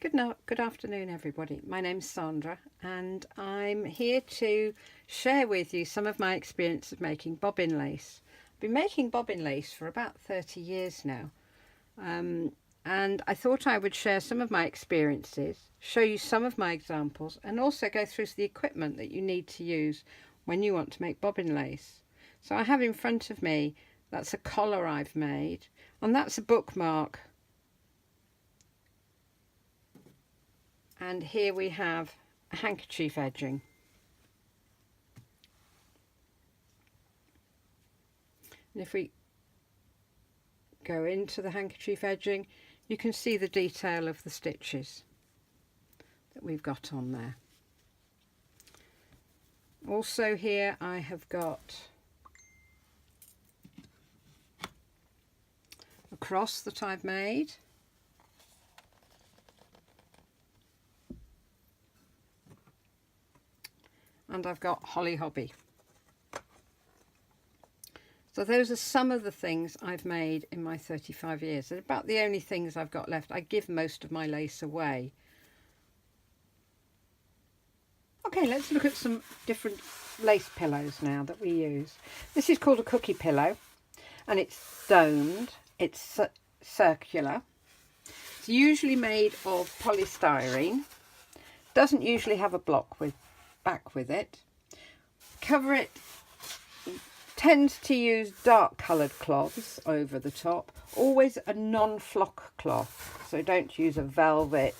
Good afternoon, everybody. My name's Sandra, and I'm here to share with you some of my experience of making bobbin lace. I've been making bobbin lace for about 30 years now, and I thought I would share some of my experiences, show you some of my examples, and also go through the equipment that you need to use when you want to make bobbin lace. So I have in front of me, that's a collar I've made, and that's a bookmark. And here we have a handkerchief edging. And if we go into the handkerchief edging, you can see the detail of the stitches that we've got on there. Also here I have got a cross that I've made. And I've got Holly Hobby. So those are some of the things I've made in my 35 years. They're about the only things I've got left. I give most of my lace away. Okay, let's look at some different lace pillows now that we use. This is called a cookie pillow, and it's domed. It's circular. It's usually made of polystyrene. Doesn't usually have a block back with it. Cover it, tends to use dark coloured cloths over the top, always a non-flock cloth, so don't use a velvet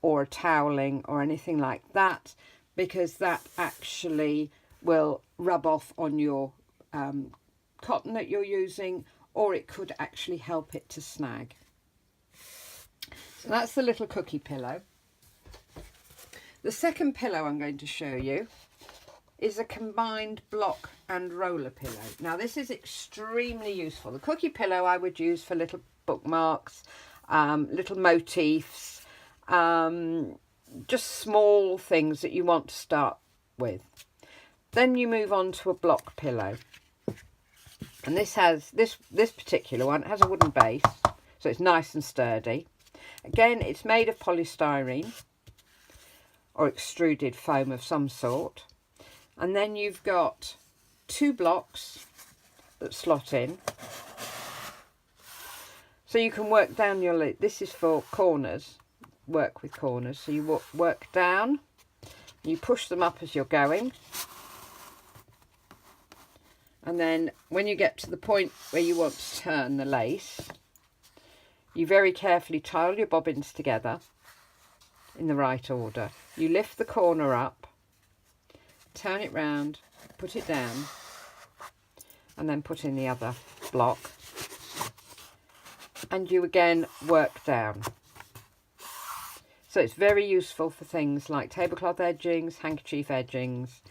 or a toweling or anything like that, because that actually will rub off on your cotton that you're using, or it could actually help it to snag. So that's the little cookie pillow. The second pillow I'm going to show you is a combined block and roller pillow. Now this is extremely useful. The cookie pillow I would use for little bookmarks, little motifs, just small things that you want to start with. Then you move on to a block pillow. And this has, this particular one has a wooden base, so it's nice and sturdy. Again, it's made of polystyrene or extruded foam of some sort, and then you've got two blocks that slot in, so you can work down your lid. This is for corners, work with corners, so you work down, you push them up as you're going, and then when you get to the point where you want to turn the lace, you very carefully tie all your bobbins together in the right order. You lift the corner up, turn it round, put it down, and then put in the other block, and you again work down. So it's very useful for things like tablecloth edgings, handkerchief edgings.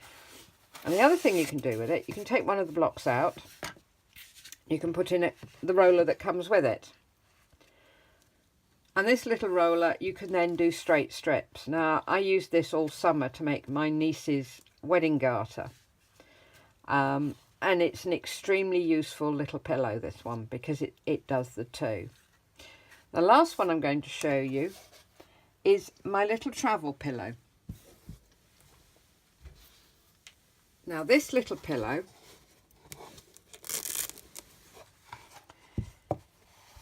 And the other thing you can do with it, you can take one of the blocks out, you can put in it the roller that comes with it. And this little roller, you can then do straight strips. Now, I used this all summer to make my niece's wedding garter. And it's an extremely useful little pillow, this one, because it does the two. The last one I'm going to show you is my little travel pillow. Now, this little pillow,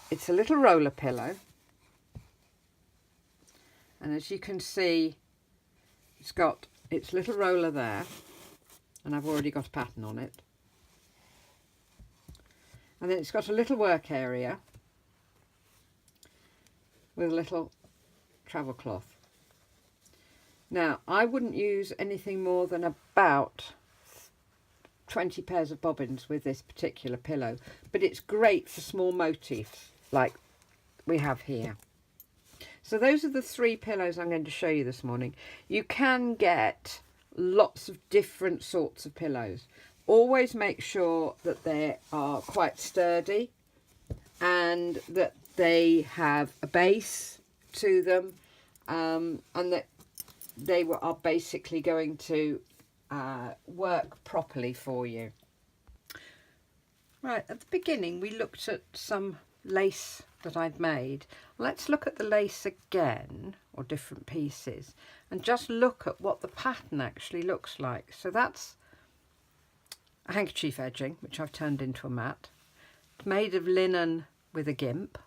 it's a little roller pillow. And as you can see, it's got its little roller there, and I've already got a pattern on it. And then it's got a little work area with a little travel cloth. Now, I wouldn't use anything more than about 20 pairs of bobbins with this particular pillow, but it's great for small motifs like we have here. So those are the three pillows I'm going to show you this morning. You can get lots of different sorts of pillows. Always make sure that they are quite sturdy and that they have a base to them, and that they are basically going to work properly for you. Right, at the beginning we looked at some lace that I've made. Let's look at the lace again, or different pieces, and just look at what the pattern actually looks like. So that's a handkerchief edging, which I've turned into a mat. It's made of linen with a gimp.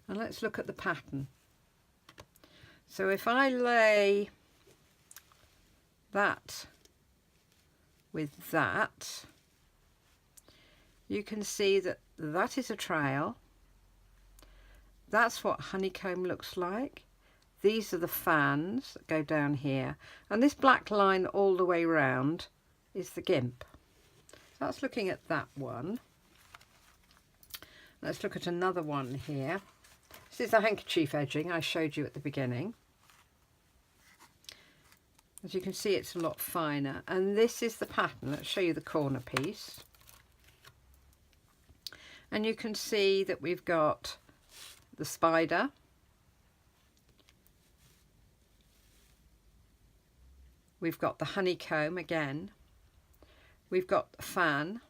And let's look at the pattern. So if I lay that with that, you can see that that is a trail. That's what honeycomb looks like. These are the fans that go down here, and this black line all the way round is the gimp. So that's looking at that one. Let's look at another one here. This is the handkerchief edging I showed you at the beginning. As you can see, it's a lot finer, and this is the pattern. Let's show you the corner piece. And you can see that we've got the spider, we've got the honeycomb again, we've got the fan,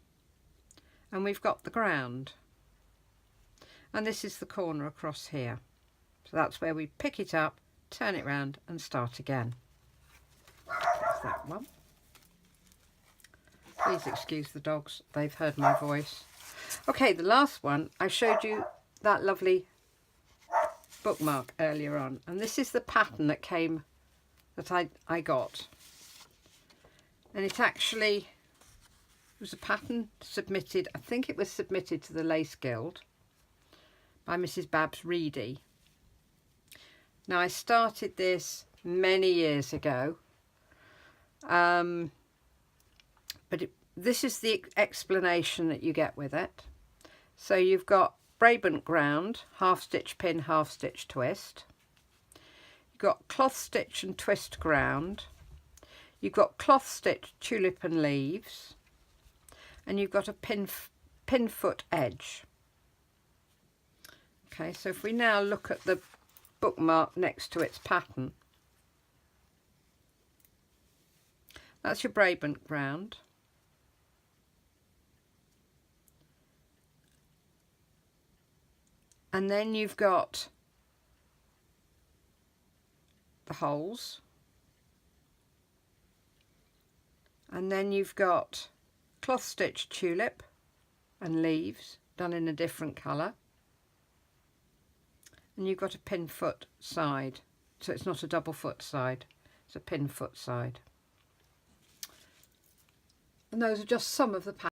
and we've got the ground. And this is the corner across here. So that's where we pick it up, turn it round and start again. That's that one. Please excuse the dogs, they've heard my voice. Okay, the last one, I showed you that lovely bookmark earlier on, and this is the pattern that came, that I got. And it actually was a pattern submitted, I think it was submitted to the Lace Guild by Mrs. Babs Reedy. Now I started this many years ago, but this is the explanation that you get with it. So you've got Brabant ground, half stitch pin, half stitch twist. You've got cloth stitch and twist ground. You've got cloth stitch, tulip and leaves. And you've got a pin foot edge. Okay, so if we now look at the bookmark next to its pattern, that's your Brabant ground. And then you've got the holes. And then you've got cloth stitch tulip and leaves done in a different colour. And you've got a pin foot side. So it's not a double foot side, it's a pin foot side. And those are just some of the patterns.